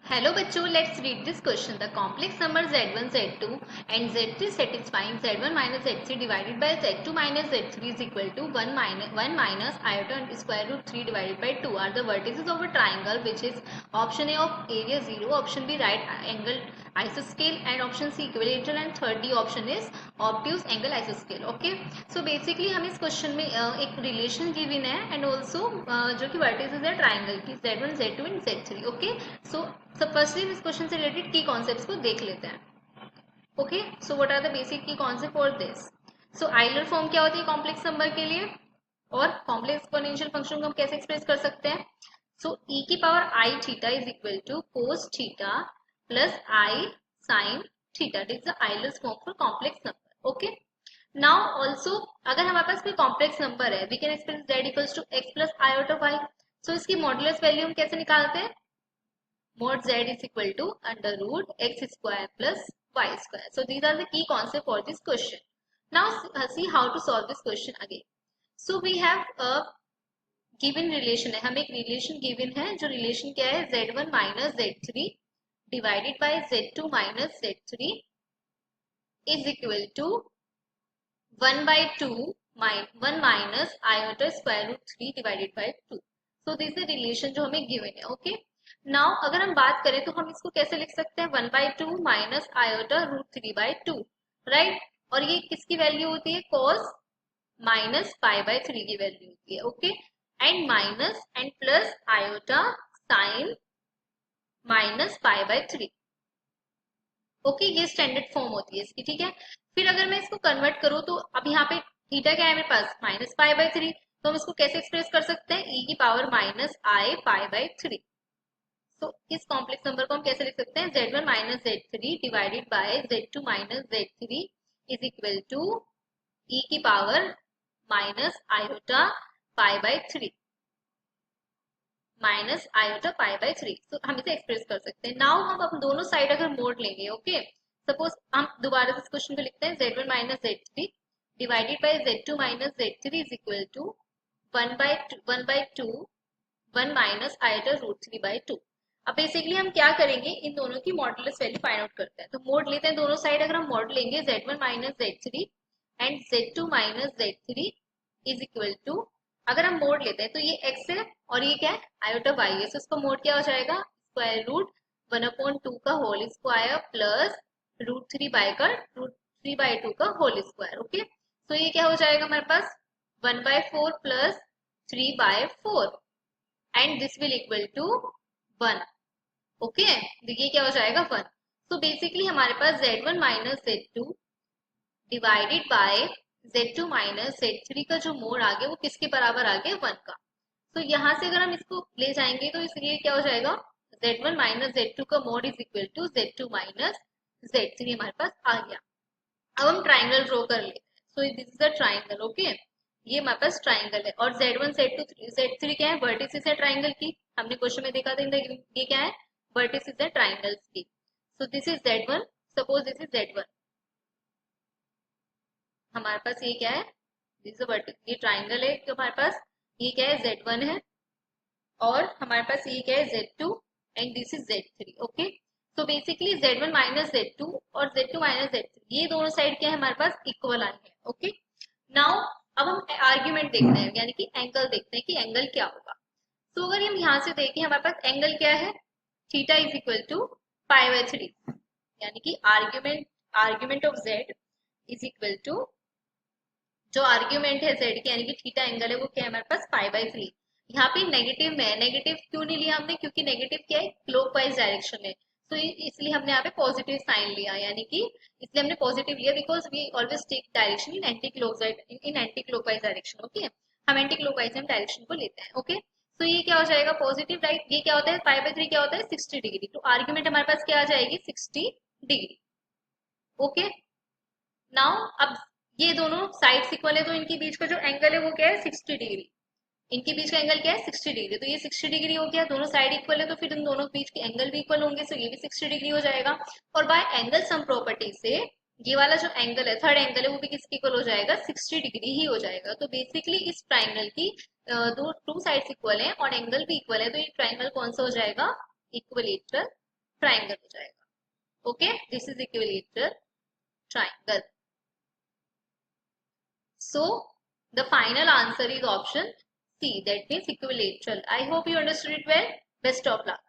Hello बच्चों, let's read this question. The complex number z1, z2 and z3 satisfying z1 minus z3 divided by z2 minus z3 is equal to 1 minus iota square root 3 divided by 2 are the vertices of a triangle which is option A of area 0, option B right angle isoscale and option C equilateral and third D option is obtuse angle isoscale. Okay, so basically हम इस question में एक relation given है and also जो कि vertices है triangle की z1 z2 एंड z3. ओके, सो फर्स्टली इस क्वेश्चन से रिलेटेड की कॉन्सेप्ट्स को देख लेते हैं. Okay, so what are the basic की concept for this. So Euler form क्या होती है कॉम्प्लेक्स नंबर के लिए और कॉम्प्लेक्स एक्सपोनेंशियल फंक्शन को हम कैसे एक्सप्रेस कर सकते हैं. सो e की power i theta is equal to cos theta plus i sin theta. This is the Euler form for complex number. Okay, now also अगर हमारे पास कोई कॉम्प्लेक्स नंबर है we can express z equals to x plus iota y. So इसकी modulus value हम कैसे निकालते हैं. mod z is equal to under root x square plus y square. So these are the key concept for this question. Now see how to solve this question again. So we have a given relation है, हमें एक relation given है जो relation क्या है z1 minus z3 divided by z2 minus z3 is equal to 1 by 2 1 minus iota square root 3 divided by 2. So this is the relation जो हमें given है. Okay, नाउ अगर हम बात करें तो हम इसको कैसे लिख सकते हैं 1 by 2 minus iota root 3 by 2, right. और ये किसकी वैल्यू होती है कॉस माइनस पाई बाई 3 की वैल्यू होती है. Okay, and minus and plus iota sine minus pi by 3. Okay, ये स्टैंडर्ड फॉर्म होती है इसकी. ठीक है, फिर अगर मैं इसको कन्वर्ट करूँ तो अब यहाँ पे थीटा क्या है मेरे पास माइनस पाई बाई 3, तो हम इसको कैसे एक्सप्रेस कर सकते हैं e की power minus I pi by 3. तो इस कॉम्प्लेक्स नंबर को हम कैसे लिख सकते हैं z1 minus z3 divided by z2 minus z3 is equal to e की power minus iota pi by 3 minus iota pi by 3. तो हम इसे एक्सप्रेस कर सकते हैं. नाउ हम अब दोनों साइड अगर मोड लेंगे, ओके, सपोज हम दोबारा से इस क्वेश्चन को लिखते हैं z1 minus z3 divided by z2 minus z3 is equal to 1 by 2 1 minus iota root 3 by 2. अब बेसिकली हम क्या करेंगे इन दोनों की मॉडुलस वैल्यू फाइंड आउट करते हैं. तो मोड लेते हैं दोनों साइड. अगर हम मोड लेंगे z1 minus z3 and z2 minus z3 is equal to, अगर हम मोड लेते हैं तो ये x है और ये क्या है आयोटा y है. सो इसका मोड क्या हो जाएगा स्क्वायर रूट 1/2 का whole square plus root 3 by 2 का होल स्क्वायर. ओके, तो ये क्या हो जाएगा हमारे पास 1/4 plus 3/4 and this will equal to 1. Okay, देखिए क्या हो जाएगा 1. तो बेसिकली हमारे पास z1 minus z2 divided by z2 minus z3 का जो मोड आ गया वो किसके बराबर आ गया 1 का. तो यहाँ से अगर हम इसको ले जाएंगे तो इसलिए क्या हो जाएगा z1 माइनस z2 का mod is equal to z2 minus z3 हमारे पास आ गया. अब हम ट्राइंगल ड्रॉ कर लेते हैं. So this is the triangle. Okay, ये हमारे पास ट्राइंगल है और z1 z2 z3 क्या है वर्टिसेस है ट्राइंगल की. हमने क्वेश्चन में देखा था ये क्या है वर्टिसेस है ट्राइंगल्स की. So this is z1, suppose this is z1, हमारे पास ये क्या है दिस इज वर्टिस, ये ट्राइंगल है तो हमारे पास ये क्या है z1 है और हमारे पास ये क्या है z2 and this is z3. Okay, तो बेसिकली z1 माइनस z2 और z2 माइनस z3 ये दोनों साइड क्या है हमारे पास इक्वल आए हैं. ओके, नाउ अब हम आर्ग्यूमेंट देखते हैं यानी कि एंगल देखते हैं कि एंगल क्या होगा. तो अगर हम यहाँ से देखें हमारे पास एंगल क्या है theta is equal to pi by 3, यानी कि argument of z is equal to जो आर्ग्यूमेंट है z की यानी कि थीटा एंगल है वो क्या है हमारे पास पाई बाय 3. यहाँ पे नेगेटिव में है, नेगेटिव क्यों नहीं लिया हमने क्योंकि नेगेटिव क्या है क्लॉकवाइज डायरेक्शन में. तो इसलिए हमने यहाँ पे पॉजिटिव साइन लिया, यानी कि इसलिए हमने पॉजिटिव लिया because we always take direction in anti clockwise direction. Okay, हम एंटी क्लॉकवाइज हम डायरेक्शन को लेते हैं. ओके, तो ये क्या हो जाएगा पॉजिटिव, राइट. ये क्या होता है पाई बाय 3 क्या होता है 60 डिग्री. तो आर्ग्यूमेंट हमारे पास क्या आ जाएगी 60 डिग्री. ओके, नाउ अब ये दोनों साइड्स इक्वल है तो इनके बीच का जो एंगल है वो क्या है 60 डिग्री. इनके बीच का एंगल क्या है 60 डिग्री. तो ये 60 डिग्री हो गया, दोनों साइड इक्वल है तो फिर इन दोनों बीच के एंगल भी इक्वल होंगे. सो ये भी 60 डिग्री हो जाएगा. और बाय एंगल सम प्रॉपर्टी से ये वाला जो एंगल है थर्ड एंगल है वो भी किसके इक्वल हो जाएगा 60 डिग्री ही हो जाएगा. तो बेसिकली इस ट्राइंगल की दो टू साइड्स इक्वल है और एंगल भी इक्वल है तो ये ट्राइंगल कौन सा हो जाएगा इक्वलेटरल ट्राइंगल हो जाएगा। Okay, this is equilateral triangle. So the final answer is option C, that means equilateral. I hope you understood it well. Best of luck.